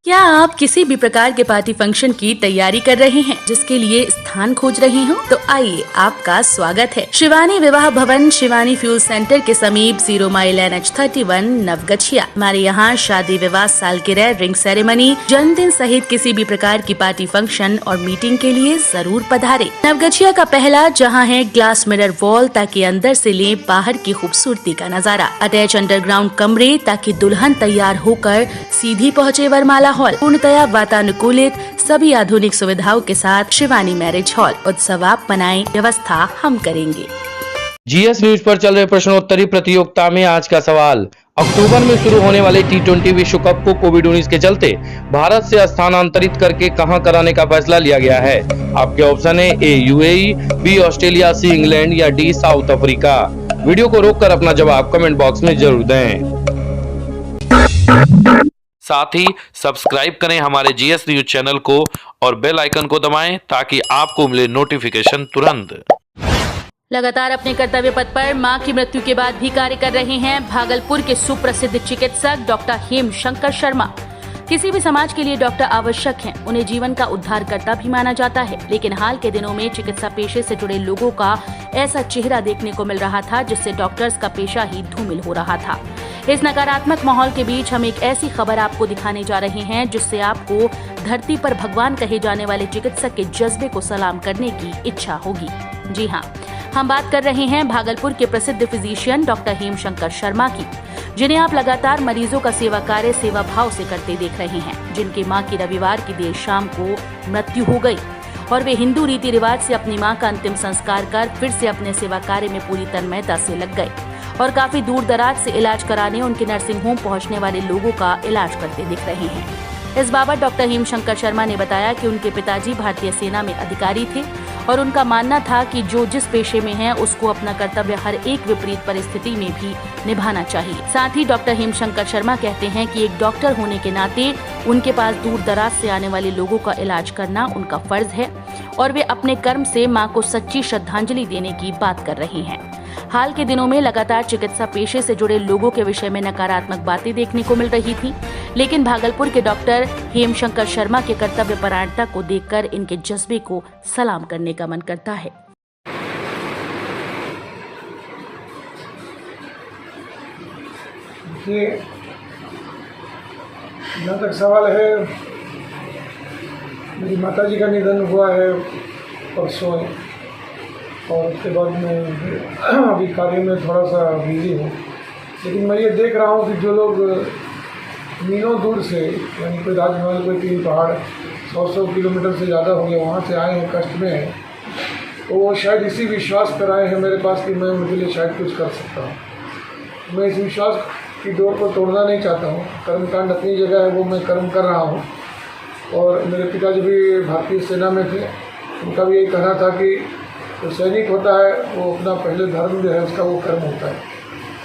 क्या आप किसी भी प्रकार के पार्टी फंक्शन की तैयारी कर रहे हैं, जिसके लिए स्थान खोज रहे हो? तो आइए, आपका स्वागत है शिवानी विवाह भवन, शिवानी फ्यूल सेंटर के समीप 0 माइल NH31 नवगछिया। हमारे यहाँ शादी, विवाह, सालगिरह, रिंग सेरेमनी, जन्मदिन सहित किसी भी प्रकार की पार्टी फंक्शन और मीटिंग के लिए जरूर पधारे। नवगछिया का पहला जहाँ है ग्लास मिरर वॉल, ताकि अंदर से ले बाहर की खूबसूरती का नजारा। अटैच अंडरग्राउंड कमरे, ताकि दुल्हन तैयार होकर सीधी पहुँचे वरमाला हॉल। पूर्णतया वातानुकूलित, सभी आधुनिक सुविधाओं के साथ शिवानी मैरिज हॉल। उत्सव आप मनाएं, व्यवस्था हम करेंगे। GS न्यूज पर चल रहे प्रश्नोत्तरी प्रतियोगिता में आज का सवाल, अक्टूबर में शुरू होने वाले T20 विश्व कप को कोविड-19 के चलते भारत से स्थानांतरित करके कहां कराने का फैसला लिया गया है? आपके ऑप्शन है A UAE, B Australia, C England या D साउथ अफ्रीका। वीडियो को रोककर अपना जवाब कमेंट बॉक्स में जरूर दें। साथ ही सब्सक्राइब करें हमारे GS न्यूज चैनल को और बेल आइकन को दबाएं, ताकि आपको मिले नोटिफिकेशन तुरंत। लगातार अपने कर्तव्य पथ पर मां की मृत्यु के बाद भी कार्य कर रहे हैं भागलपुर के सुप्रसिद्ध चिकित्सक डॉक्टर हेमशंकर शर्मा। किसी भी समाज के लिए डॉक्टर आवश्यक हैं। उन्हें जीवन का उद्धारकर्ता भी माना जाता है, लेकिन हाल के दिनों में चिकित्सा पेशे से जुड़े लोगों का ऐसा चेहरा देखने को मिल रहा था, जिससे डॉक्टर्स का पेशा ही धूमिल हो रहा था। इस नकारात्मक माहौल के बीच हम एक ऐसी खबर आपको दिखाने जा रहे हैं, जिससे आपको धरती पर भगवान कहे जाने वाले चिकित्सक के जज्बे को सलाम करने की इच्छा होगी। जी हाँ, हम बात कर रहे हैं भागलपुर के प्रसिद्ध फिजिशियन डॉक्टर हेमशंकर शर्मा की, जिन्हें आप लगातार मरीजों का सेवा कार्य सेवा भाव से करते देख रहे हैं। जिनकी मां की रविवार की देर शाम को मृत्यु हो गई और वे हिंदू रीति रिवाज से अपनी मां का अंतिम संस्कार कर फिर से अपने सेवा कार्य में पूरी तन्मयता से लग गए और काफी दूर दराज से इलाज कराने उनके नर्सिंग होम पहुंचने वाले लोगों का इलाज करते दिख रहे हैं। इस बाबत डॉक्टर हेमशंकर शर्मा ने बताया कि उनके पिताजी भारतीय सेना में अधिकारी थे और उनका मानना था कि जो जिस पेशे में है, उसको अपना कर्तव्य हर एक विपरीत परिस्थिति में भी निभाना चाहिए। साथ ही डॉक्टर हेमशंकर शर्मा कहते हैं कि एक डॉक्टर होने के नाते उनके पास दूर दराज से आने वाले लोगों का इलाज करना उनका फर्ज है और वे अपने कर्म से मां को सच्ची श्रद्धांजलि देने की बात कर रहे हैं। हाल के दिनों में लगातार चिकित्सा पेशे से जुड़े लोगों के विषय में नकारात्मक बातें देखने को मिल रही थी, लेकिन भागलपुर के डॉक्टर हेमशंकर शर्मा के कर्तव्य परायणता को देखकर इनके जज्बे को सलाम करने का मन करता है। जहाँ तक सवाल है, मेरी माताजी का निधन हुआ है परसों, और उसके बाद मैं अभी कार्य में थोड़ा सा बिजी हूँ। लेकिन मैं ये देख रहा हूँ कि जो लोग मीलों दूर से, यानी कोई राजमहल, कोई 3 पहाड़ 100 किलोमीटर से ज़्यादा हो गया, वहाँ से आए हैं, कष्ट में हैं, तो वो शायद इसी विश्वास पर आए हैं मेरे पास कि मैं उनके लिए शायद कुछ कर सकता हूँ। मैं इस विश्वास की डोर को तोड़ना नहीं चाहता हूँ। कर्मकांड अपनी जगह है, वो मैं कर्म कर रहा हूँ। और मेरे पिताजी भी भारतीय सेना में थे, उनका भी यही कहना था कि जो सैनिक होता है वो अपना पहले धर्म जो है उसका वो कर्म होता है।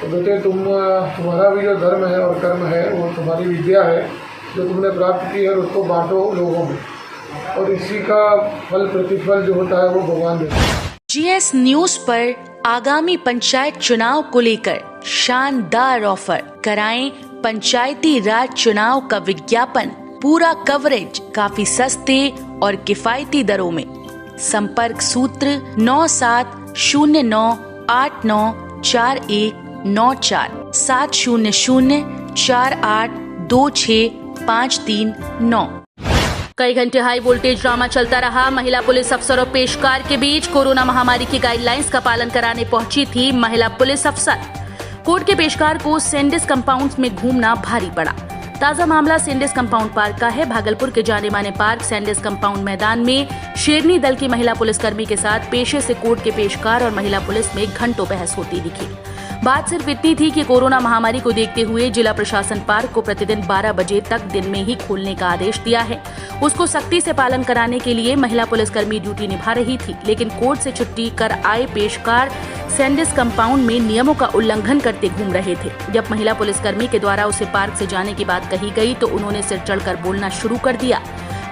तो बेटे, तुम्हारा भी जो धर्म है और कर्म है, वो तुम्हारी विद्या है जो तुमने प्राप्त की है, उसको बांटो लोगों में, और इसी का फल प्रतिफल जो होता है वो भगवान देता है। GS न्यूज पर आगामी पंचायत चुनाव को लेकर शानदार ऑफर। कराएं पंचायती राज चुनाव का विज्ञापन, पूरा कवरेज काफी सस्ते और किफायती दरों में। संपर्क सूत्र 9709894194 700482653 कई घंटे हाई वोल्टेज ड्रामा चलता रहा। महिला पुलिस अफसर और पेशकार के बीच कोरोना महामारी की गाइडलाइंस का पालन कराने पहुंची थी महिला पुलिस अफसर। कोर्ट के पेशकार को सेंडिस कंपाउंड में घूमना भारी पड़ा। ताजा मामला सेंडिस कंपाउंड पार्क का है। भागलपुर के जाने माने पार्क सेंडिस कंपाउंड मैदान में शेरनी दल की महिला पुलिसकर्मी के साथ पेशे से कोर्ट के पेशकार और महिला पुलिस में घंटों बहस होती दिखी। बात सिर्फ इतनी थी कि कोरोना महामारी को देखते हुए जिला प्रशासन पार्क को प्रतिदिन 12 बजे तक दिन में ही खोलने का आदेश दिया है। उसको सख्ती से पालन कराने के लिए महिला पुलिसकर्मी ड्यूटी निभा रही थी, लेकिन कोर्ट से छुट्टी कर आए पेशकार सेंडिस कंपाउंड में नियमों का उल्लंघन करते घूम रहे थे। जब महिला पुलिसकर्मी के द्वारा उसे पार्क से जाने की बात कही गई तो उन्होंने सिर चढ़कर बोलना शुरू कर दिया।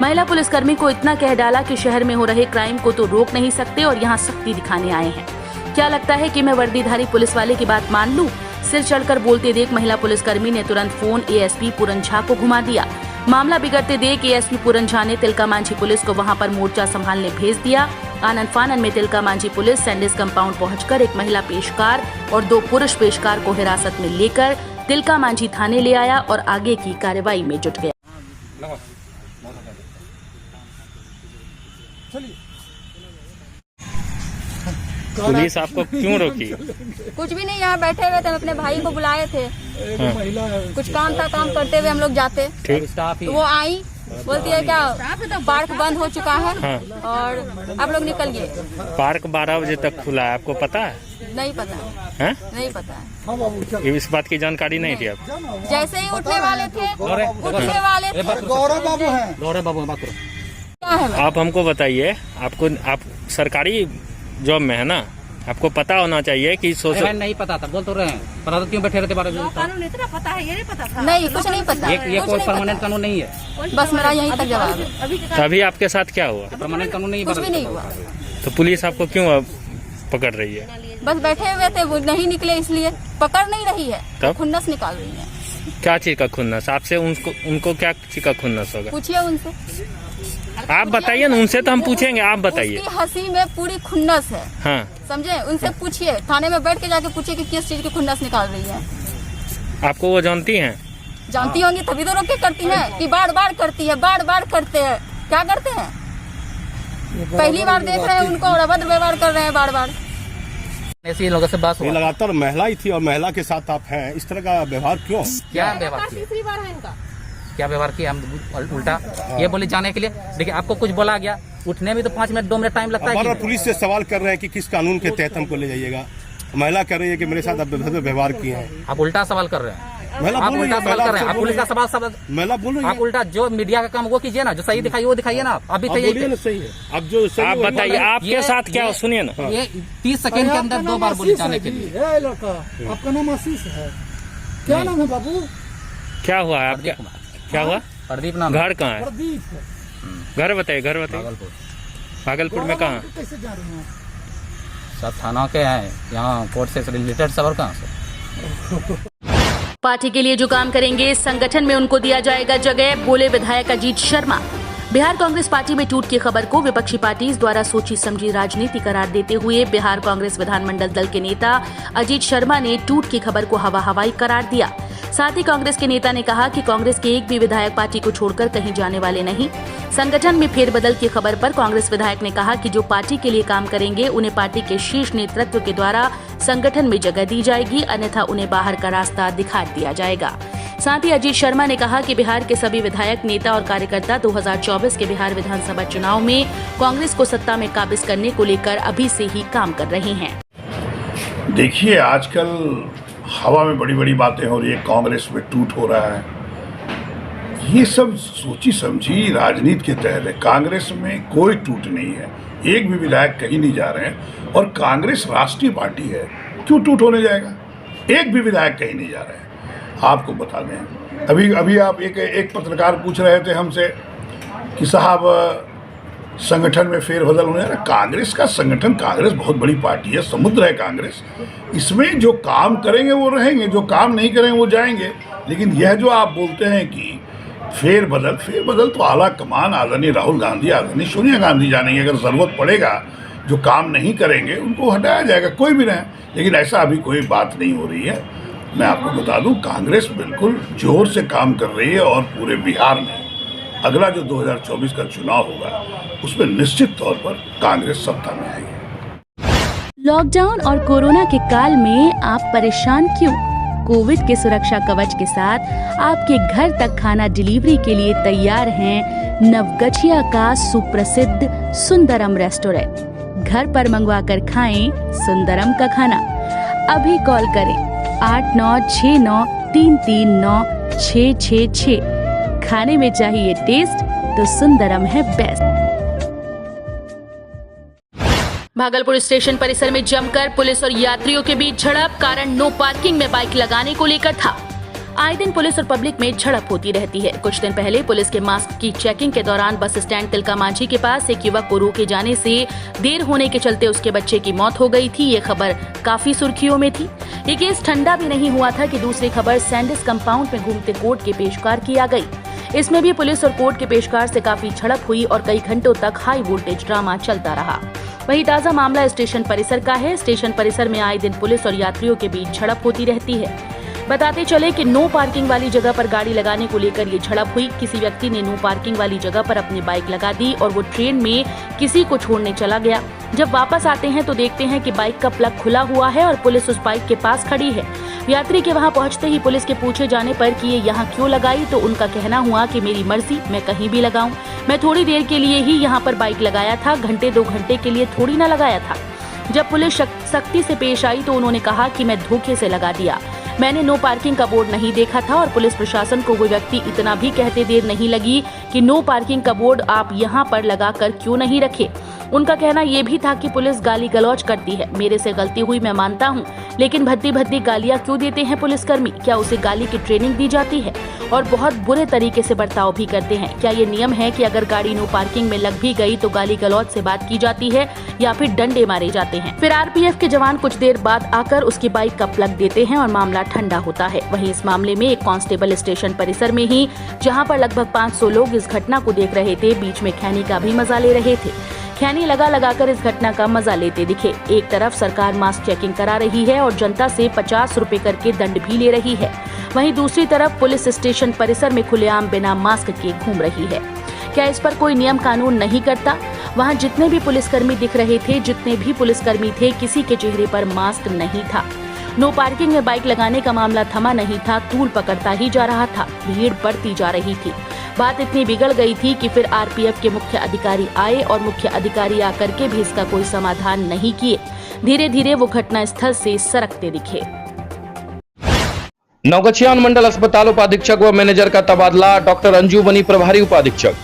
महिला पुलिसकर्मी को इतना कह डाला कि शहर में हो रहे क्राइम को तो रोक नहीं सकते और यहाँ सख्ती दिखाने आए हैं। क्या लगता है कि मैं वर्दीधारी पुलिस वाले की बात मान लूं? सिर चढ़कर बोलते देख महिला पुलिसकर्मी ने तुरंत फोन ASP पूरन झा को घुमा दिया। मामला बिगड़ते देख एएसपी पूरन झा ने तिलका मांझी पुलिस को वहां पर मोर्चा संभालने भेज दिया। आनन फानन में Tilka Manjhi police Sandis compound पहुंचकर एक महिला पेशकार और 2 पुरुष पेशकार को हिरासत में लेकर तिलका मांझी थाने ले आया और आगे की कार्रवाई में जुट गया। पुलिस आपको क्यों रोकी? कुछ भी नहीं, यहाँ बैठे हुए थे, हम अपने भाई को बुलाए थे। कुछ काम था, काम करते हुए हम लोग जाते तो वो आई, बोलती है क्या पार्क बंद हो चुका है और आप लोग निकलिए। पार्क 12 बजे तक खुला है, आपको पता है? नहीं पता है, नहीं पता है। इस बात की जानकारी नहीं थी आप? जैसे ही उठने वाले थे गौरव बाबू हैं। क्या है आप हमको बताइए, आप सरकारी जॉब में है ना, आपको पता होना चाहिए कि सोशल। नहीं पता था, बोल तो रहे हैं, पता तो क्यों बैठे रहते 12 बजे? कानून इतना पता है, ये नहीं पता था। नहीं, कुछ नहीं पता। ये कोई परमानेंट कानून नहीं है। बस मेरा यही तक जवाब है। तभी आपके साथ क्या हुआ? परमानेंट कानून नहीं, कुछ भी नहीं हुआ। तो पुलिस आपको क्यों अब पकड़ रही है? बस बैठे हुए थे, वो नहीं निकले इसलिए पकड़ नहीं रही है, तब? खुन्नस निकाल रही है। क्या चीज का खुन्नस? आपसे उनको क्या चीज का खुन्नस होगा? पूछिए उनसे, आप बताइए ना, उनसे तो हम पूछेंगे, आप बताइए। उसकी हंसी में पूरी खुन्नस है। हाँ, समझे? उनसे पूछिए, थाने में बैठ के जाके पूछिए कि किस चीज की खुन्नस निकाल रही है। आपको वो जानती हैं? जानती होंगी तभी तो रोक के करती है कि बार बार करती है, बार बार करते हैं। क्या करते हैं? पहली बार देख रहे हैं उनको और अभद्र व्यवहार कर रहे हैं बार बार। ऐसे लोगों से बात हुआ। लगातार महिला ही थी और महिला के साथ आप हैं, इस तरह का व्यवहार क्यों? क्या व्यवहार किया? तीसरी बार है इनका। क्या व्यवहार किया? हम उल्टा ये बोले जाने के लिए। देखिए, आपको कुछ बोला गया, उठने में तो 5 मिनट 2 मिनट टाइम लगता है। बार पुलिस से सवाल कर रहे हैं कि किस कानून के तहत हमको ले जाइएगा। महिला कह रही है कि मेरे साथ आप व्यवहार किए हैं। आप उल्टा सवाल कर रहे हैं। महिला आप उल्टा सवाल कर रहे हैं। आप पुलिस का सवाल महिला बोल रही है। आप उल्टा जो मीडिया का काम वो कीजिए ना, जो सही दिखाइए वो दिखाइए ना। अभी तो यही सही है। अब जो आप बताइए, आपके साथ क्या? सुनिए ना, ये 30 सेकंड के अंदर 2 बार बोले जाने के लिए। आपका नाम आशीष है? क्या नाम है बाबू? क्या हुआ है आपका? क्या हुआ? प्रदीप नाम। घर कहाँ है? प्रदीप। घर बताइए, घर बताइए। भागलपुर में कहाँ? कैसे जा रहे हैं? सब थाना के हैं, यहाँ कोर्ट से रिलेटेड सब। और कहाँ से? पार्टी के लिए जो काम करेंगे संगठन में उनको दिया जाएगा जगह, बोले विधायक अजीत शर्मा। बिहार कांग्रेस पार्टी में टूट की खबर को विपक्षी पार्टी द्वारा सोची समझी राजनीति करार देते हुए बिहार कांग्रेस विधानमंडल दल के नेता अजीत शर्मा ने टूट की खबर को हवा हवाई करार दिया। साथ ही कांग्रेस के नेता ने कहा कि कांग्रेस के एक भी विधायक पार्टी को छोड़कर कहीं जाने वाले नहीं। संगठन में फेरबदल की खबर पर कांग्रेस विधायक ने कहा कि जो पार्टी के लिए काम करेंगे उन्हें पार्टी के शीर्ष नेतृत्व के द्वारा संगठन में जगह दी जाएगी, अन्यथा उन्हें बाहर का रास्ता दिखा दिया जाएगा। साथ ही अजीत शर्मा ने कहा कि बिहार के सभी विधायक, नेता और कार्यकर्ता 2024 के बिहार विधानसभा चुनाव में कांग्रेस को सत्ता में काबिज करने को लेकर अभी से ही काम कर रहे हैं। देखिए, आजकल हवा में बड़ी बड़ी बातें हो रही है, कांग्रेस में टूट हो रहा है। ये सब सोची समझी राजनीति के तहत है। कांग्रेस में कोई टूट नहीं है, एक भी विधायक कहीं नहीं जा रहे हैं और कांग्रेस राष्ट्रीय पार्टी है, क्यों टूट होने जाएगा? एक भी विधायक कहीं नहीं जा रहे हैं। आपको बता दें, अभी आप एक पत्रकार पूछ रहे थे हमसे कि साहब संगठन में फेरबदल होने रहा। कांग्रेस का संगठन, कांग्रेस बहुत बड़ी पार्टी है, समुद्र है कांग्रेस। इसमें जो काम करेंगे वो रहेंगे, जो काम नहीं करेंगे वो जाएंगे। लेकिन यह जो आप बोलते हैं कि फेरबदल तो आला कमान आदरणीय राहुल गांधी, आदरणीय सोनिया गांधी जानेंगे। अगर ज़रूरत पड़ेगा, जो काम नहीं करेंगे उनको हटाया जाएगा, कोई भी रहे। लेकिन ऐसा अभी कोई बात नहीं हो रही है। मैं आपको बता दूं, कांग्रेस बिल्कुल जोर से काम कर रही है और पूरे बिहार में अगला जो 2024 का चुनाव होगा उसमें निश्चित तौर पर कांग्रेस सत्ता में आएगी। लॉकडाउन और कोरोना के काल में आप परेशान क्यों? कोविड के सुरक्षा कवच के साथ आपके घर तक खाना डिलीवरी के लिए तैयार हैं नवगछिया का सुप्रसिद्ध सुंदरम रेस्टोरेंट। घर पर मंगवा कर खाएं सुंदरम का खाना। अभी कॉल करें 8969339666। खाने में चाहिए टेस्ट तो सुंदरम है बेस्ट। भागलपुर स्टेशन परिसर में जमकर पुलिस और यात्रियों के बीच झड़प, कारण नो पार्किंग में बाइक लगाने को लेकर था। आए दिन पुलिस और पब्लिक में झड़प होती रहती है। कुछ दिन पहले पुलिस के मास्क की चेकिंग के दौरान बस स्टैंड तिलका मांझी के पास एक युवक को रोके जाने से देर होने के चलते उसके बच्चे की मौत हो गई थी। ये खबर काफी सुर्खियों में थी। ये केस ठंडा भी नहीं हुआ था कि दूसरी खबर सैंडिस कंपाउंड में घूमते कोर्ट के पेशकार की आ गई। इसमें भी पुलिस और कोर्ट के पेशकार से काफी झड़प हुई और कई घंटों तक हाई वोल्टेज ड्रामा चलता रहा। वहीं ताजा मामला स्टेशन परिसर का है। स्टेशन परिसर में आए दिन पुलिस और यात्रियों के बीच झड़प होती रहती है। बताते चले कि नो पार्किंग वाली जगह पर गाड़ी लगाने को लेकर ये झड़प हुई। किसी व्यक्ति ने नो पार्किंग वाली जगह पर अपनी बाइक लगा दी और वो ट्रेन में किसी को छोड़ने चला गया। जब वापस आते हैं तो देखते हैं कि बाइक का प्लग खुला हुआ है और पुलिस उस बाइक के पास खड़ी है। यात्री के वहां पहुंचते ही पुलिस के पूछे जाने पर कि ये यहाँ क्यों लगाई, तो उनका कहना हुआ कि मेरी मर्जी, मैं कहीं भी लगाऊं। मैं थोड़ी देर के लिए ही यहाँ पर बाइक लगाया था, घंटे 2 घंटे के लिए थोड़ी ना लगाया था। जब पुलिस सख्ती से पेश आई तो उन्होंने कहा कि मैं धोखे से लगा दिया, मैंने नो पार्किंग का बोर्ड नहीं देखा था। और पुलिस प्रशासन को वो व्यक्ति इतना भी कहते देर नहीं लगी कि नो पार्किंग का बोर्ड आप यहाँ पर लगाकर क्यों नहीं रखे। उनका कहना ये भी था कि पुलिस गाली गलौज करती है। मेरे से गलती हुई, मैं मानता हूँ, लेकिन भद्दी भद्दी गालियाँ क्यों देते हैं पुलिसकर्मी? क्या उसे गाली की ट्रेनिंग दी जाती है? और बहुत बुरे तरीके से बर्ताव भी करते हैं। क्या ये नियम है कि अगर गाड़ी नो पार्किंग में लग भी गई तो गाली गलौज से बात की जाती है या फिर डंडे मारे जाते हैं? फिर आरपीएफ के जवान कुछ देर बाद आकर उसकी बाइक का प्लग देते हैं और मामला ठंडा होता है। वहीं इस मामले में एक कांस्टेबल स्टेशन परिसर में ही, जहां पर लगभग 500 लोग इस घटना को देख रहे थे, बीच में खैनी का भी मजा ले रहे थे। खैनी लगाकर इस घटना का मजा लेते दिखे। एक तरफ सरकार मास्क चेकिंग करा रही है और जनता से 50 रुपए करके दंड भी ले रही है, वहीं दूसरी तरफ पुलिस स्टेशन परिसर में खुलेआम बिना मास्क के घूम रही है। क्या इस पर कोई नियम कानून नहीं करता? वहां जितने भी पुलिसकर्मी दिख रहे थे, जितने भी पुलिसकर्मी थे, किसी के चेहरे पर मास्क नहीं था। नो पार्किंग में बाइक लगाने का मामला थमा नहीं था, तूल पकड़ता ही जा रहा था, भीड़ बढ़ती जा रही थी। बात इतनी बिगड़ गई थी कि फिर आरपीएफ के मुख्य अधिकारी आए और मुख्य अधिकारी आकर के भी इसका कोई समाधान नहीं किए। धीरे धीरे वो घटना स्थल से सरकते दिखे। नवगछिया अनुमंडल अस्पताल उपाधीक्षक व मैनेजर का तबादला, डॉक्टर अंजू बनी प्रभारी उपाधीक्षक।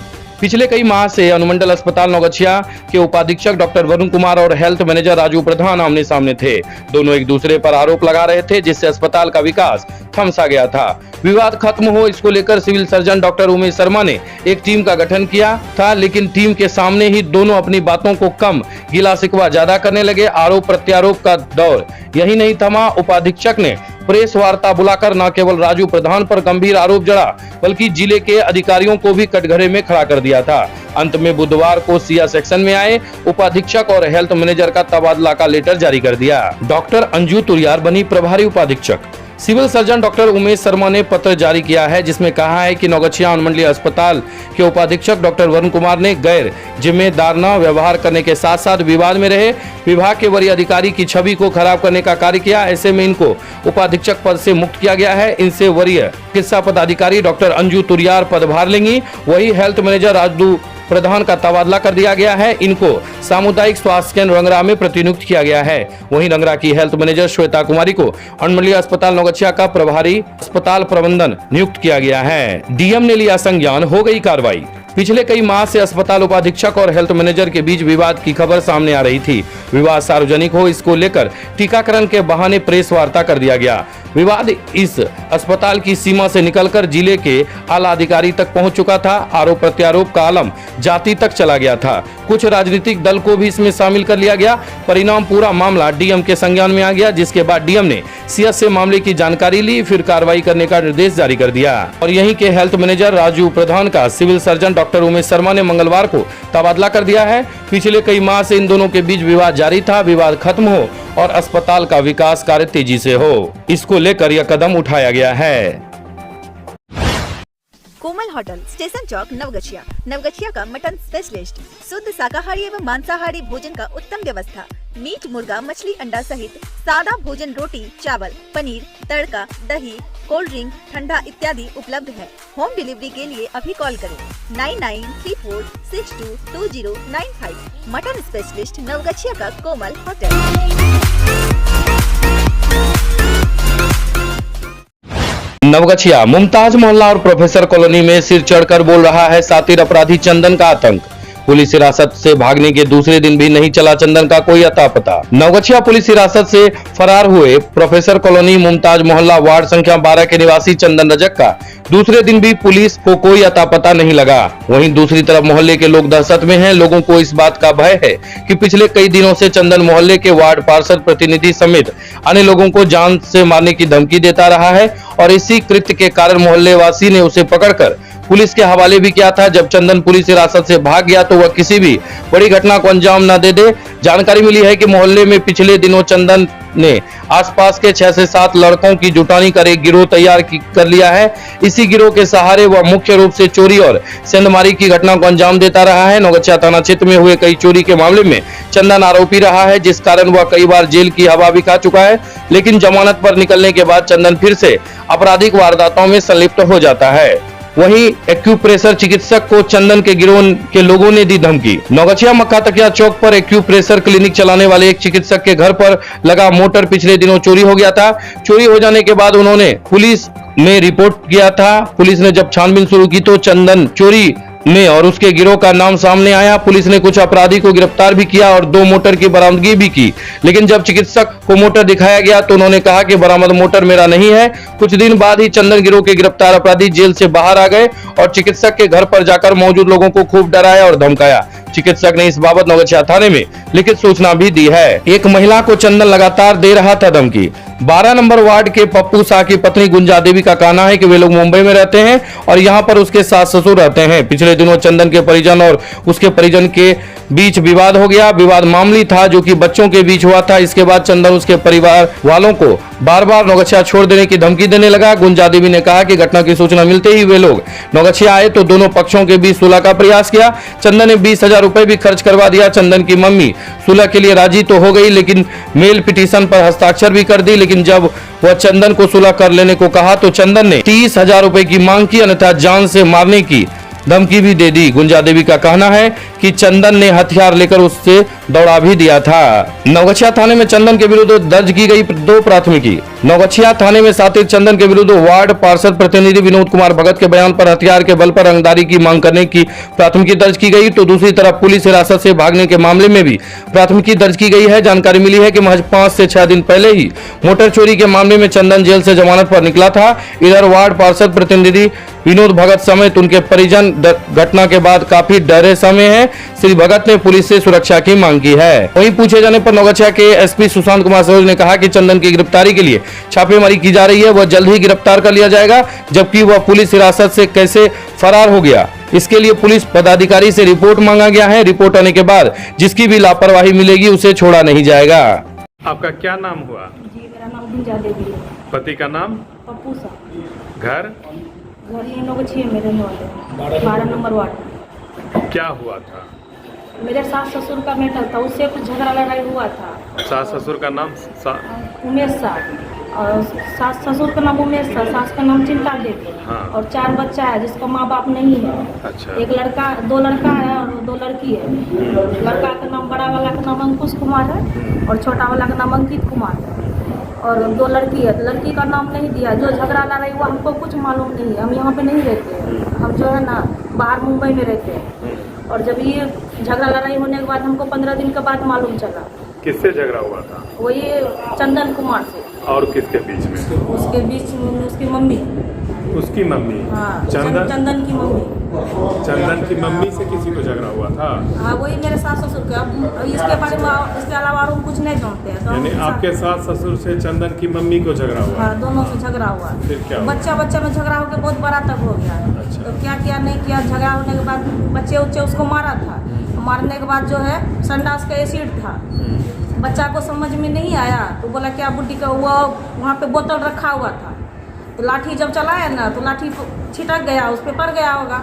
पिछले कई माह से अनुमंडल अस्पताल नवगछिया के उपाधीक्षक डॉक्टर वरुण कुमार और हेल्थ मैनेजर राजू प्रधान आमने सामने थे। दोनों एक दूसरे पर आरोप लगा रहे थे, जिससे अस्पताल का विकास थम सा गया था। विवाद खत्म हो, इसको लेकर civil surgeon doctor Umesh Sharma ने एक टीम का गठन किया था, लेकिन टीम के सामने ही दोनों अपनी बातों को कम, गिला शिकवा ज्यादा करने लगे। आरोप प्रत्यारोप का दौर यही नहीं थमा। उपाधीक्षक ने प्रेस वार्ता बुलाकर न केवल राजू प्रधान पर गंभीर आरोप जड़ा, बल्कि जिले के अधिकारियों को भी कटघरे में खड़ा कर दिया था। अंत में बुधवार को सिया सेक्शन में आए उपाधीक्षक और हेल्थ मैनेजर का तबादला का लेटर जारी कर दिया। डॉक्टर अंजू तुरियार बनी प्रभारी उपाधीक्षक। Civil surgeon doctor Umesh Sharma ने पत्र जारी किया है, जिसमें कहा है कि नवगछिया अनुमंडलीय अस्पताल के उपाधीक्षक डॉक्टर वरुण कुमार ने गैर जिम्मेदाराना व्यवहार करने के साथ साथ विवाद में रहे विभाग के वरीय अधिकारी की छवि को खराब करने का कार्य किया। ऐसे में इनको उपाधीक्षक पद से मुक्त किया गया है। इनसे वरीय चिकित्सा पदाधिकारी डॉक्टर अंजू तुरियार पदभार लेंगी। वही हेल्थ मैनेजर राजू प्रधान का तबादला कर दिया गया है। इनको सामुदायिक स्वास्थ्य केंद्र रंगरा में प्रतिनियुक्त किया गया है। वहीं रंगरा की हेल्थ मैनेजर श्वेता कुमारी को अनुमंडलीय अस्पताल नवगछिया का प्रभारी अस्पताल प्रबंधन नियुक्त किया गया है। डीएम ने लिया संज्ञान, हो गई कार्रवाई। पिछले कई माह से अस्पताल उपाधीक्षक और हेल्थ मैनेजर के बीच विवाद की खबर सामने आ रही थी। विवाद सार्वजनिक हो, इसको लेकर टीकाकरण के बहाने प्रेस वार्ता कर दिया गया। विवाद इस अस्पताल की सीमा से निकलकर जिले के आला अधिकारी तक पहुंच चुका था। आरोप प्रत्यारोप का आलम जाति तक चला गया था। कुछ राजनीतिक दल को भी इसमें शामिल कर लिया गया। परिणाम पूरा मामला डीएम के संज्ञान में आ गया, जिसके बाद डीएम ने सीएस से मामले की जानकारी ली, फिर कार्रवाई करने का निर्देश जारी कर दिया। और यहीं के हेल्थ मैनेजर राजू प्रधान का civil surgeon doctor Umesh Sharma ने मंगलवार को तबादला कर दिया है। पिछले कई माह से इन दोनों के बीच विवाद जारी था। विवाद खत्म हो और अस्पताल का विकास कार्य तेजी से हो, इसको लेकर यह कदम उठाया गया है। कोमल होटल, स्टेशन चौक, नवगछिया। नवगछिया का मटन स्पेशलिस्ट, शुद्ध शाकाहारी एवं मांसाहारी भोजन का उत्तम व्यवस्था। मीट, मुर्गा, मछली, अंडा सहित सादा भोजन, रोटी, चावल, पनीर, तड़का, दही, कोल्ड ड्रिंक, ठंडा इत्यादि उपलब्ध है। होम डिलीवरी के लिए अभी कॉल करें 9934622095। मटन स्पेशलिस्ट नवगछिया का कोमल होटल। नवगछिया मुमताज मोहल्ला और प्रोफेसर कॉलोनी में सिर चढ़कर बोल रहा है शातिर अपराधी चंदन का आतंक। पुलिस हिरासत से भागने के दूसरे दिन भी नहीं चला चंदन का कोई अता पता। नवगछिया पुलिस हिरासत से फरार हुए प्रोफेसर कॉलोनी मुमताज मोहल्ला वार्ड संख्या 12 के निवासी चंदन रजक का दूसरे दिन भी पुलिस को कोई अता पता नहीं लगा। वहीं दूसरी तरफ मोहल्ले के लोग दहशत में हैं। लोगों को इस बात का भय है कि पिछले कई दिनों से चंदन मोहल्ले के वार्ड पार्षद प्रतिनिधि समेत अन्य लोगों को जान से मारने की धमकी देता रहा है और इसी कृत्य के कारण मोहल्ले वासी ने उसे पकड़कर पुलिस के हवाले भी किया था। जब चंदन पुलिस हिरासत से भाग गया तो वह किसी भी बड़ी घटना को अंजाम न दे दे। जानकारी मिली है कि मोहल्ले में पिछले दिनों चंदन ने आसपास के 6 से 7 लड़कों की जुटानी कर एक गिरोह तैयार कर लिया है। इसी गिरोह के सहारे वह मुख्य रूप से चोरी और सेंधमारी की घटना को अंजाम देता रहा है। नौगछिया थाना क्षेत्र में हुए कई चोरी के मामले में चंदन आरोपी रहा है, जिस कारण वह कई बार जेल की हवा भी खा चुका है। लेकिन जमानत पर निकलने के बाद चंदन फिर से आपराधिक वारदातों में संलिप्त हो जाता है। वहीं एक्यूप्रेशर चिकित्सक को चंदन के गिरोह के लोगों ने दी धमकी। नौगछिया मक्का तकिया चौक पर एक्यूप्रेशर क्लिनिक चलाने वाले एक चिकित्सक के घर पर लगा मोटर पिछले दिनों चोरी हो गया था। चोरी हो जाने के बाद उन्होंने पुलिस में रिपोर्ट किया था। पुलिस ने जब छानबीन शुरू की तो चंदन चोरी में और उसके गिरोह का नाम सामने आया। पुलिस ने कुछ अपराधी को गिरफ्तार भी किया और 2 मोटर की बरामदगी भी की। लेकिन जब चिकित्सक को मोटर दिखाया गया तो उन्होंने कहा कि बरामद मोटर मेरा नहीं है। कुछ दिन बाद ही चंदन गिरोह के गिरफ्तार अपराधी जेल से बाहर आ गए और चिकित्सक के घर पर जाकर मौजूद लोगों को खूब डराया और धमकाया। चिकित्सक ने इस बाबत नौगछिया थाने में लिखित सूचना भी दी है। एक महिला को चंदन लगातार दे रहा था धमकी। 12 नंबर वार्ड के पप्पू शाह की पत्नी गुंजा देवी का कहना है कि वे लोग मुंबई में रहते हैं और यहाँ पर उसके सास ससुर रहते हैं। पिछले दिनों चंदन के परिजन और उसके परिजन के बीच विवाद हो गया। विवाद मामूली था जो कि बच्चों के बीच हुआ था। इसके बाद चंदन उसके परिवार वालों को बार बार नौगछिया छोड़ देने की धमकी देने लगा। गुंजा देवी ने कहा कि घटना की सूचना मिलते ही वे लोग नौगछिया आए तो दोनों पक्षों के बीच सुलह का प्रयास किया। चंदन ने 20,000 रुपए भी खर्च करवा दिया। चंदन की मम्मी सुलह के लिए राजी तो हो गई, लेकिन मेल पिटीशन पर हस्ताक्षर भी कर दी। लेकिन जब वह चंदन को सुलह कर लेने को कहा तो चंदन ने 30,000 रुपए की मांग की, अन्यथा जान से मारने की धमकी भी दे दी। गुंजा देवी का कहना है कि चंदन ने हथियार लेकर उससे दौड़ा भी दिया था। नौगछिया थाने में चंदन के विरुद्ध दर्ज की गई 2 प्राथमिकी। नौगछिया थाने में साथी चंदन के विरुद्ध वार्ड पार्षद प्रतिनिधि विनोद कुमार भगत के बयान पर हथियार के बल पर रंगदारी की मांग करने की प्राथमिकी दर्ज की गई, तो दूसरी तरफ पुलिस हिरासत से भागने के मामले में भी प्राथमिकी दर्ज की गई है। जानकारी मिली है कि महज 5 से 6 दिन पहले ही मोटर चोरी के मामले में चंदन जेल से जमानत पर निकला था। इधर वार्ड पार्षद प्रतिनिधि विनोद भगत समेत उनके परिजन घटना के बाद काफी डरे समय हैं। श्री भगत ने पुलिस से सुरक्षा की मांग की है। वहीं पूछे जाने पर नौगछिया के एसपी सुशांत कुमार सरोज ने कहा कि चंदन की गिरफ्तारी के लिए छापेमारी की जा रही है। वह जल्द ही गिरफ्तार कर लिया जाएगा, जबकि वह पुलिस हिरासत से कैसे फरार हो गया इसके लिए पुलिस पदाधिकारी से रिपोर्ट मांगा गया है। रिपोर्ट आने के बाद जिसकी भी लापरवाही मिलेगी उसे छोड़ा नहीं जाएगा। आपका क्या नाम हुआ? जी मेरा नाम गुंजा देवी है। पति का नाम? पप्पू शाह। घर? घर ये नौगछिया में रहने वाले 12 नंबर वार्ड। क्या हुआ था? मेरे सास ससुर का मैटर था, उससे कुछ झगड़ा लड़ाई हुआ था। सास ससुर का नाम? उमेश शाह। और सास ससुर का नाम उमेश शाह, सास का नाम चिंता देवी। हाँ। और 4 बच्चा है जिसका माँ बाप नहीं है। अच्छा। एक लड़का 2 लड़का है और 2 लड़की है। लड़का का नाम बड़ा वाला का नाम अंकुश कुमार है और छोटा वाला का नाम अंकित कुमार है। और 2 लड़की है, लड़की का नाम नहीं दिया। जो झगड़ा लड़ाई हुआ हमको कुछ मालूम नहीं है, हम यहाँ पे नहीं रहते हैं। हम जो है ना बाहर मुंबई में रहते हैं। और जब ये झगड़ा लड़ाई होने के बाद हमको 15 दिन के बाद मालूम चला। किससे झगड़ा हुआ था? वही चंदन कुमार से। और किसके बीच में? उसके बीच में उसकी मम्मी। उसकी मम्मी? हाँ, चंदन की मम्मी। चंदन की मम्मी से किसी को झगड़ा हुआ था? हाँ, वही मेरे सास ससुर के। अब इसके बारे में इसके अलावा और हम कुछ नहीं जानते हैं। यानी आपके सास ससुर से चंदन की मम्मी को झगड़ा हुआ? हाँ, दोनों से झगड़ा हुआ। फिर क्या? बच्चा में झगड़ा होकर बहुत बड़ा तक हो गया है। अच्छा। तो क्या किया नहीं किया, झगड़ा होने के बाद बच्चे उसको मारा था। मारने के बाद जो है संडास का एसिड था। बच्चा को समझ में नहीं आया तो बोला क्या बुड्ढी का वो वहाँ पे बोतल रखा हुआ था, तो लाठी जब चलाया ना तो लाठी छिटक गया, उस पर पड़ गया होगा।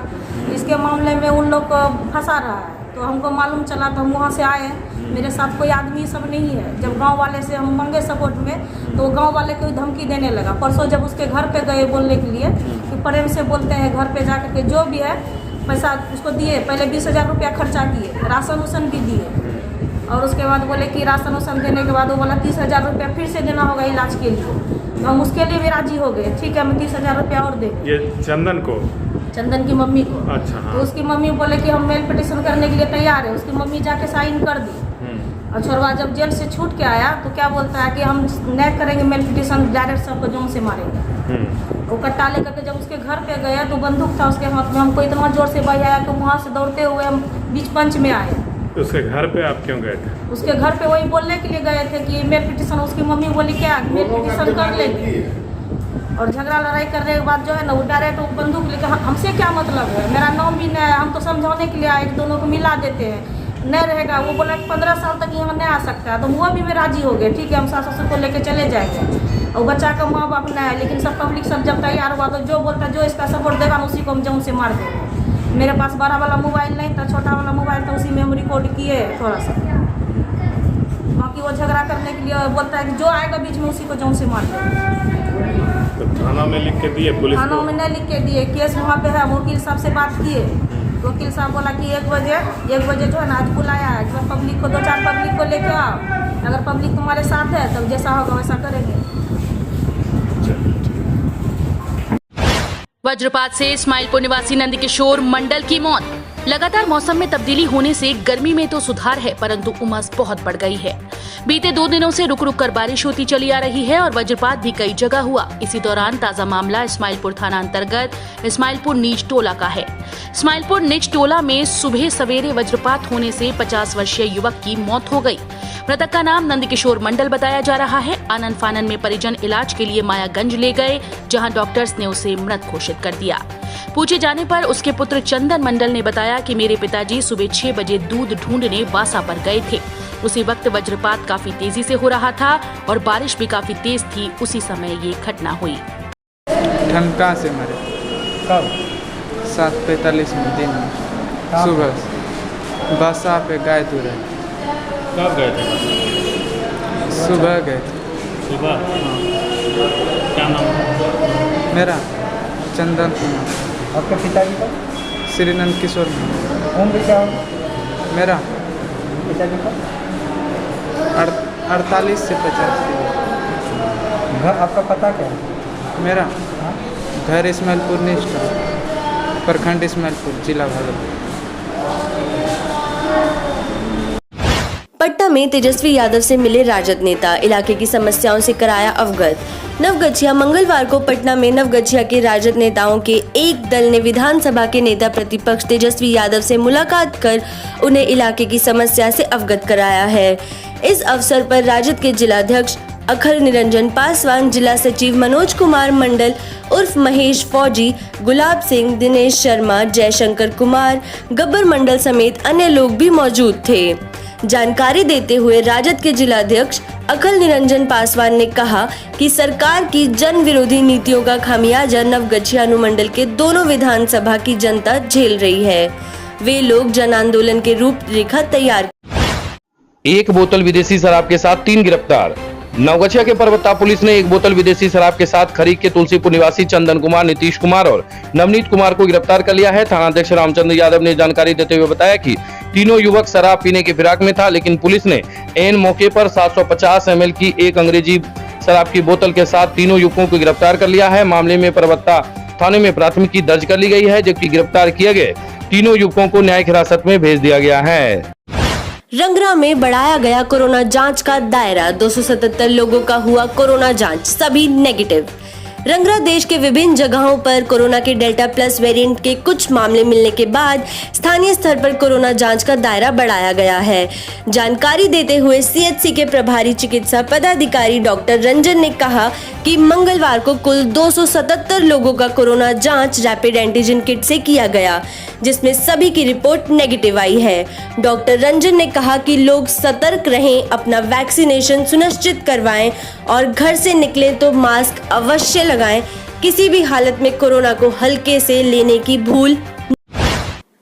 इसके मामले में उन लोग को फंसा रहा है। तो हमको मालूम चला तो हम वहाँ से आए। मेरे साथ कोई आदमी सब नहीं है। जब गांव वाले से हम मांगे सपोर्ट में तो गांव वाले कोई धमकी देने लगा। परसों जब उसके घर पे गए बोलने के लिए कि प्रेम से बोलते हैं, घर पे जाकर के जो भी है पैसा उसको दिए। पहले 20,000 रुपया खर्चा किए, राशन उसन भी दिए। और उसके बाद बोले कि राशन उसन देने के बाद वो बोला 30,000 रुपया फिर से देना होगा इलाज के लिए। तो हम उसके लिए भी राजी हो गए। ठीक है, हम 30,000 रुपया और दें। ये चंदन को? चंदन की मम्मी को। अच्छा। हाँ। तो उसकी मम्मी बोले कि हम मेल पिटिशन करने के लिए तैयार है। उसकी मम्मी जाके साइन कर दी। और छोरवा जब जेल से छूट के आया तो क्या बोलता है कि हम नहीं करेंगे मेल पिटिशन, डायरेक्ट सबको जोन से मारेंगे। वो कट्टा लेकर के जब उसके घर पे गया तो बंदूक था उसके हाथ में। हमको इतना जोर से बजाया कि वहाँ से दौड़ते हुए हम बीच पंच में आए। उसके घर पे आप क्यों गए थे? उसके घर पे वही बोलने के लिए गए थे कि मेल पिटिशन। उसकी मम्मी बोली क्या मेल पिटिशन कर लेंगे। और झगड़ा लड़ाई करने के बाद जो है ना वो डायरेक्ट वो बंदूक लेकर हमसे क्या मतलब है, मेरा नाम भी नहीं है, हम तो समझाने के लिए आए, दोनों को मिला देते हैं, नहीं रहेगा। वो बोला कि 15 साल तक यहाँ नहीं आ सकता है, तो हुआ भी मैं राजी हो गए, ठीक है हम सास ससुर को लेकर चले जाएंगे। और बच्चा का माँ बाप नहीं है, लेकिन सब पब्लिक सब जब तैयार हुआ तो जो बोलता जो इसका सपोर्ट देगा उसी को हम जाऊँ से मार देंगे। मेरे पास बड़ा वाला मोबाइल नहीं था, छोटा वाला मोबाइल था, उसी में हम रिकॉर्ड किए थोड़ा सा। बाकी वो झगड़ा करने के लिए बोलता है कि जो आएगा बीच में उसी को जाऊँ से मार देंगे। तो थाना में लिख के दिए पुलिस? थाना में नहीं लिख के दिए, केस वहाँ पे है, वकील साहब से बात किए, वकील साहब बोला कि 1 बजे जो है ना आज बुलाया है, जो पब्लिक को 2-4 पब्लिक को लेके आओ, अगर पब्लिक तुम्हारे साथ है तब जैसा होगा वैसा करेंगे। वज्रपात से इस्माइलपुर निवासी नंदकिशोर मंडल की मौत। लगातार मौसम में तब्दीली होने से गर्मी में तो सुधार है, परंतु उमस बहुत बढ़ गई है। बीते 2 दिनों से रुक रुक कर बारिश होती चली आ रही है और वज्रपात भी कई जगह हुआ। इसी दौरान ताजा मामला इस्माइलपुर थाना अंतर्गत इस्माइलपुर नीच टोला का है। इस्माइलपुर नीच टोला में सुबह सवेरे वज्रपात होने से 50 वर्षीय युवक की मौत हो गई। मृतक का नाम नंदकिशोर मंडल बताया जा रहा है। आनन फानन में परिजन इलाज के लिए मायागंज ले गए, जहां डॉक्टर्स ने उसे मृत घोषित कर दिया। पूछे जाने पर उसके पुत्र चंदन मंडल ने बताया कि मेरे पिताजी सुबह 6 बजे दूध ढूंढने वासा पर गए थे। उसी वक्त वज्रपात काफी तेजी से हो रहा था और बारिश भी काफी तेज थी। उसी समय ये घटना हुई। ठनका से मरे कब? 7:45 में दिन में सुबह बासा पे गए थे। कब गए थे? सुबह गए थे। सुबह? क्या नाम? मेरा चंदन कुमार। आपके पिताजी का? श्री नंदकिशोर। उम्र क्या होगी मेरा? पिताजी का 48 से 50। घर आपका पता क्या है? मेरा घर इस्माइलपुर निष्ठा, प्रखंड इस्माइलपुर, जिला भागलपुर। पटना में तेजस्वी यादव से मिले राजद नेता, इलाके की समस्याओं से कराया अवगत। नवगछिया। मंगलवार को पटना में नवगछिया के राजद नेताओं के एक दल ने विधानसभा के नेता प्रतिपक्ष तेजस्वी यादव से मुलाकात कर उन्हें इलाके की समस्या से अवगत कराया है। इस अवसर पर राजद के जिलाध्यक्ष अखिल निरंजन पासवान, जिला सचिव मनोज कुमार मंडल उर्फ महेश फौजी, गुलाब सिंह, दिनेश शर्मा, जयशंकर कुमार, गब्बर मंडल समेत अन्य लोग भी मौजूद थे। जानकारी देते हुए राजद के जिलाध्यक्ष अखिल निरंजन पासवान ने कहा कि सरकार की जन विरोधी नीतियों का खामियाजा नवगछिया अनुमंडल के दोनों विधानसभा की जनता झेल रही है। वे लोग जन आंदोलन के रूपरेखा तैयार। 1 बोतल विदेशी शराब के साथ 3 गिरफ्तार। नवगछिया के परबत्ता पुलिस ने 1 बोतल विदेशी शराब के साथ खरीक के तुलसीपुर निवासी चंदन कुमार, नीतीश कुमार और नवनीत कुमार को गिरफ्तार कर लिया है। थानाध्यक्ष रामचंद्र यादव ने जानकारी देते हुए बताया कि तीनों युवक शराब पीने की फिराक में था, लेकिन पुलिस ने ऐन मौके पर 750 ml की एक अंग्रेजी शराब की बोतल के साथ तीनों युवकों को गिरफ्तार कर लिया है। मामले में परबत्ता थाने में प्राथमिकी दर्ज कर ली गई है, जबकि गिरफ्तार किए गए तीनों युवकों को न्यायिक हिरासत में भेज दिया गया है। रंगरा में बढ़ाया गया कोरोना जांच का दायरा। 277 लोगों का हुआ कोरोना जांच, सभी नेगेटिव। रंगरा देश के विभिन्न जगहों पर कोरोना के डेल्टा प्लस वेरिएंट के कुछ मामले मिलने के बाद स्थानीय स्तर पर कोरोना जांच का दायरा बढ़ाया गया है। जानकारी देते हुए सीएचसी के प्रभारी चिकित्सा पदाधिकारी डॉक्टर रंजन ने कहा कि मंगलवार को कुल 277 लोगों का कोरोना जांच रैपिड एंटीजन किट से किया गया, जिसमें सभी की रिपोर्ट नेगेटिव आई है। डॉक्टर रंजन ने कहा कि लोग सतर्क रहें, अपना वैक्सीनेशन सुनिश्चित करवाएं और घर से निकले तो मास्क अवश्य लगाएं। किसी भी हालत में कोरोना को हल्के से लेने की भूल।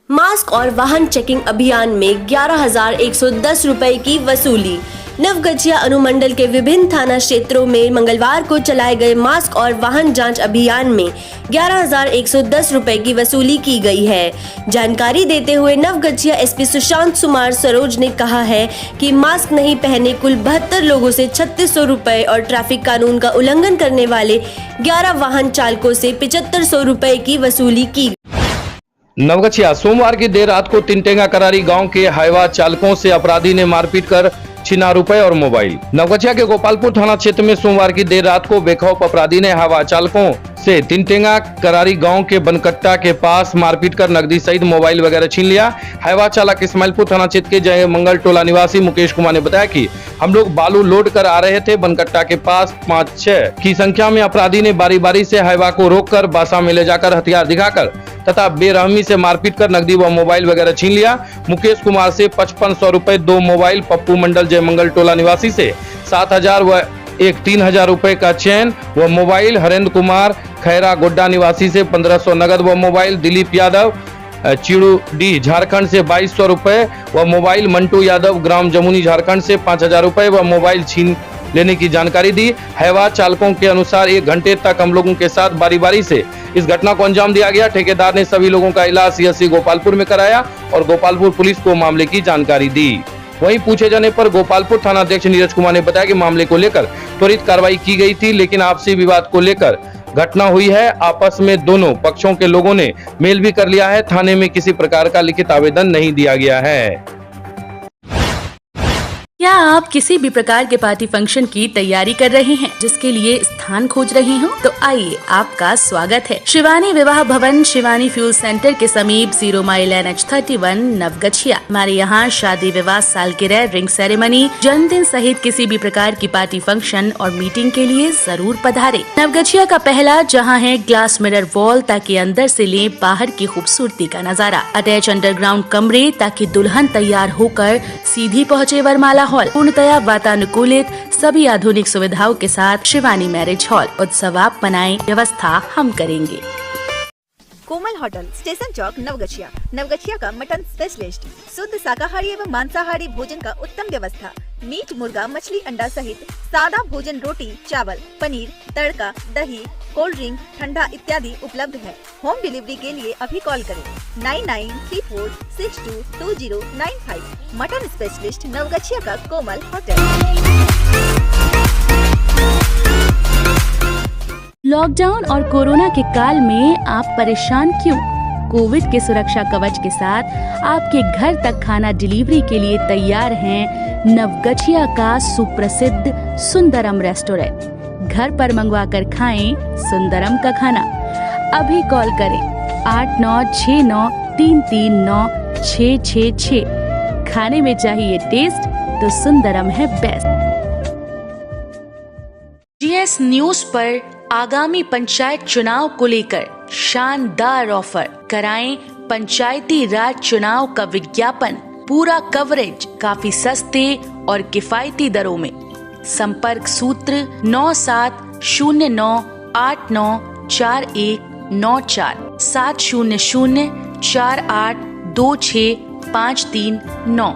मास्क और वाहन चेकिंग अभियान में 11,110 रुपए की वसूली। नवगछिया अनुमंडल के विभिन्न थाना क्षेत्रों में मंगलवार को चलाए गए मास्क और वाहन जांच अभियान में 11,110 रुपए की वसूली की गई है। जानकारी देते हुए नवगछिया एसपी सुशांत कुमार सरोज ने कहा है कि मास्क नहीं पहने कुल 72 लोगों से 3600 रुपए और ट्रैफिक कानून का उल्लंघन करने वाले 11 वाहन चालकों से 7500 रुपए की वसूली की। नवगछिया। सोमवार की देर रात को तिनटेंगा करारी गांव के हाईवा चालकों से अपराधी ने मारपीट कर छिना रुपए और मोबाइल। नवगछिया के गोपालपुर थाना क्षेत्र में सोमवार की देर रात को बेखौफ अपराधी ने हवा चालकों से तिनटेंगा करारी गांव के बनकट्टा के पास मारपीट कर नकदी सहित मोबाइल वगैरह छीन लिया। हवा चालक इस्माइलपुर थाना क्षेत्र के जय मंगल टोला निवासी मुकेश कुमार ने बताया कि हम लोग बालू लोड कर आ रहे थे। बनकट्टा के पास 5-6 की संख्या में अपराधी ने बारी बारी से हवा को रोककर बासा में ले जाकर हथियार दिखाकर तथा बेरहमी से मारपीट कर नकदी व मोबाइल वगैरह छीन लिया। मुकेश कुमार से 5500 रुपए, 2 मोबाइल, पप्पू मंडल जय मंगल टोला निवासी से 7000 व एक 3000 रुपए का चैन व मोबाइल, हरेंद्र कुमार खैरा गोड्डा निवासी से 1500 नगद व मोबाइल, दिलीप यादव चिड़ूडी झारखंड से 2200 रुपए व मोबाइल, मंटू यादव ग्राम जमुनी झारखंड से 5000 रुपए व मोबाइल छीन लेने की जानकारी दी। हैवा चालकों के अनुसार 1 घंटे तक हम लोगों के साथ बारी बारी से इस घटना को अंजाम दिया गया। ठेकेदार ने सभी लोगों का इलाज सीएससी गोपालपुर में कराया और गोपालपुर पुलिस को मामले की जानकारी दी। वहीं पूछे जाने पर गोपालपुर थाना अध्यक्ष नीरज कुमार ने बताया कि मामले को लेकर त्वरित कार्रवाई की गई थी, लेकिन आपसी विवाद को लेकर घटना हुई है। आपस में दोनों पक्षों के लोगों ने मेल भी कर लिया है। थाने में किसी प्रकार का लिखित आवेदन नहीं दिया गया है। क्या आप किसी भी प्रकार के पार्टी फंक्शन की तैयारी कर रहे हैं, जिसके लिए स्थान खोज रहे हो? तो आइए, आपका स्वागत है शिवानी विवाह भवन, शिवानी फ्यूल सेंटर के समीप 0 माइल NH31 नवगछिया। हमारे यहाँ शादी, विवाह, सालगिरह, रिंग सेरेमनी, जन्मदिन सहित किसी भी प्रकार की पार्टी फंक्शन और मीटिंग के लिए जरूर पधारे। नवगछिया का पहला जहाँ है ग्लास मिरर वॉल, ताकि अंदर से ले बाहर की खूबसूरती का नजारा। अटैच अंडरग्राउंड कमरे, ताकि दुल्हन तैयार होकर सीधी पहुँचे वरमाला हॉल। पूर्णतया वातानुकूलित, सभी आधुनिक सुविधाओं के साथ शिवानी मैरिज हॉल। उत्सव आप मनाएं, व्यवस्था हम करेंगे। कोमल होटल, स्टेशन चौक, नवगछिया। नवगछिया का मटन स्पेशलिस्ट, शुद्ध शाकाहारी एवं मांसाहारी भोजन का उत्तम व्यवस्था। मीट, मुर्गा, मछली, अंडा सहित सादा भोजन, रोटी, चावल, पनीर, तड़का, दही, कोल्ड ड्रिंक, ठंडा इत्यादि उपलब्ध है। होम डिलीवरी के लिए अभी कॉल करें 9934622095। मटन स्पेशलिस्ट, नवगछिया का कोमल होटल। लॉकडाउन और कोरोना के काल में आप परेशान क्यों? कोविड के सुरक्षा कवच के साथ आपके घर तक खाना डिलीवरी के लिए तैयार हैं नवगछिया का सुप्रसिद्ध सुंदरम रेस्टोरेंट। घर पर मंगवा कर खाएं सुंदरम का खाना। अभी कॉल करें 8963396666। खाने में चाहिए टेस्ट तो सुंदरम है बेस्ट। GS न्यूज पर आगामी पंचायत चुनाव को लेकर शानदार ऑफर। कराएं पंचायती राज चुनाव का विज्ञापन, पूरा कवरेज काफी सस्ते और किफायती दरों में। संपर्क सूत्र 9709894194 700482653 9।